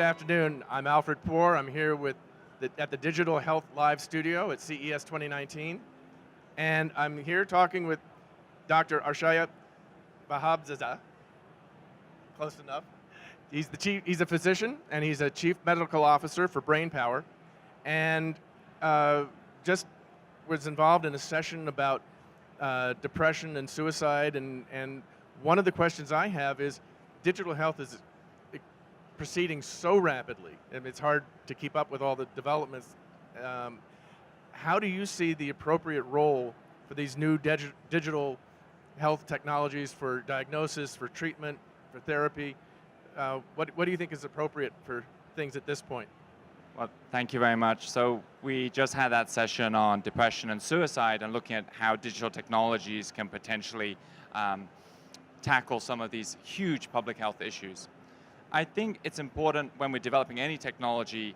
afternoon. I'm Alfred Poor. I'm here at the Digital Health Live Studio at CES 2019. And I'm here talking with Dr. Arshya Vahabzadeh. Close enough. He's a physician, and he's a chief medical officer for BrainPower. And just was involved in a session about depression and suicide. And one of the questions I have is, digital health is proceeding so rapidly, and it's hard to keep up with all the developments. How do you see the appropriate role for these new digital health technologies for diagnosis, for treatment, for therapy? What do you think is appropriate for things at this point? Well, thank you very much. So we just had that session on depression and suicide and looking at how digital technologies can potentially tackle some of these huge public health issues. I think it's important when we're developing any technology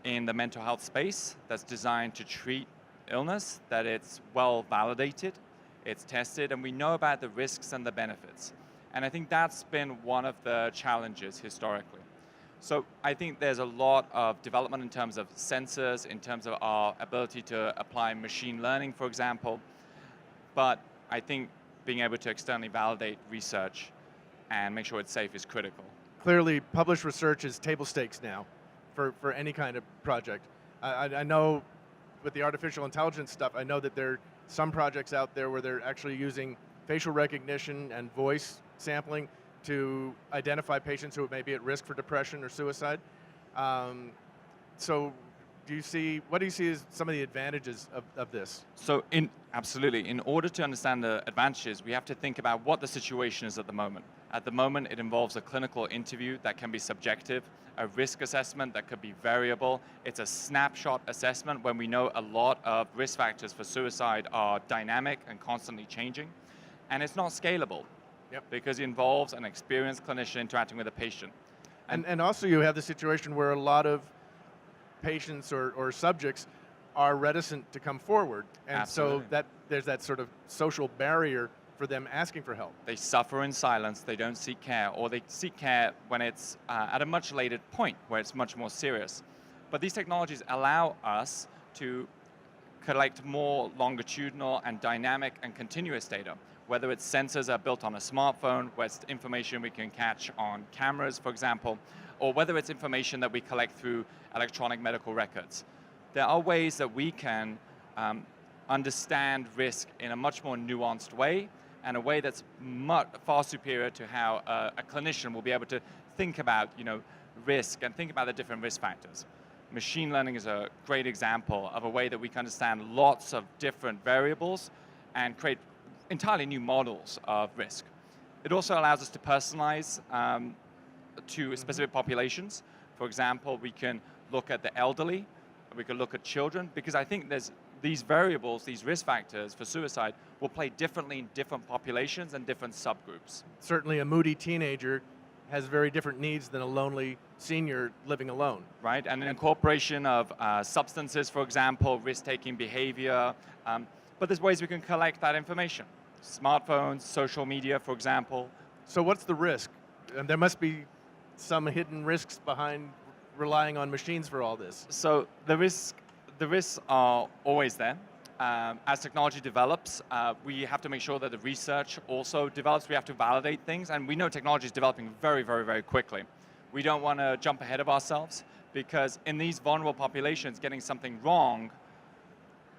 in the mental health space that's designed to treat illness, that it's well validated, it's tested, and we know about the risks and the benefits. And I think that's been one of the challenges historically. So I think there's a lot of development in terms of sensors, in terms of our ability to apply machine learning, for example. But I think being able to externally validate research and make sure it's safe is critical. Clearly, published research is table stakes now for any kind of project. I know with the artificial intelligence stuff, I know that there are some projects out there where they're actually using facial recognition and voice sampling to identify patients who may be at risk for depression or suicide. So what do you see as some of the advantages of this? So absolutely, in order to understand the advantages, we have to think about what the situation is at the moment. At the moment, it involves a clinical interview that can be subjective, a risk assessment that could be variable. It's a snapshot assessment when we know a lot of risk factors for suicide are dynamic and constantly changing. And it's not scalable. Yep. Because it involves an experienced clinician interacting with a patient. And also you have the situation where a lot of patients or subjects are reticent to come forward. And Absolutely. so there's that sort of social barrier for them asking for help. They suffer in silence, they don't seek care, or they seek care when it's at a much later point where it's much more serious. But these technologies allow us to collect more longitudinal and dynamic and continuous data, whether it's sensors are built on a smartphone, where it's information we can catch on cameras, for example, or whether it's information that we collect through electronic medical records. There are ways that we can understand risk in a much more nuanced way, and a way that's far superior to how a clinician will be able to think about risk and think about the different risk factors. Machine learning is a great example of a way that we can understand lots of different variables and create entirely new models of risk. It also allows us to personalize to specific populations. For example, we can look at the elderly, we can look at children, because I think these variables, these risk factors for suicide will play differently in different populations and different subgroups. Certainly a moody teenager has very different needs than a lonely senior living alone. Right, and an incorporation of substances, for example, risk-taking behavior, but there's ways we can collect that information. Smartphones, social media, for example. So what's the risk? And there must be some hidden risks behind relying on machines for all this. So the risks are always there. As technology develops, we have to make sure that the research also develops. We have to validate things, and we know technology is developing very, very, very quickly. We don't want to jump ahead of ourselves, because in these vulnerable populations, getting something wrong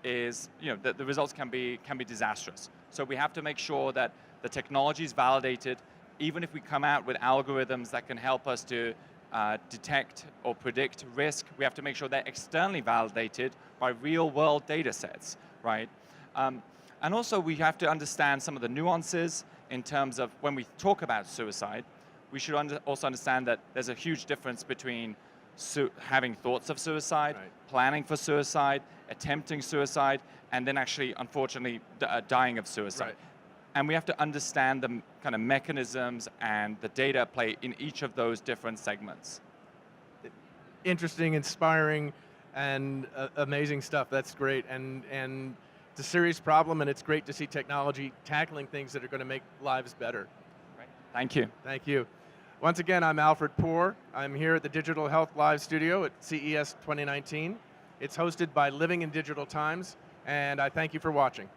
is, the results can be disastrous. So we have to make sure that the technology is validated. Even if we come out with algorithms that can help us to detect or predict risk, we have to make sure they're externally validated by real-world data sets, right? And also we have to understand some of the nuances in terms of when we talk about suicide. We should also understand that there's a huge difference between having thoughts of suicide, right, planning for suicide, attempting suicide, and then actually, unfortunately, dying of suicide. Right. And we have to understand the kind of mechanisms and the data at play in each of those different segments. Interesting, inspiring, and amazing stuff. That's great. And it's a serious problem, and it's great to see technology tackling things that are going to make lives better. Right. Thank you. Thank you. Once again, I'm Alfred Poor. I'm here at the Digital Health Live Studio at CES 2019. It's hosted by Living in Digital Times, and I thank you for watching.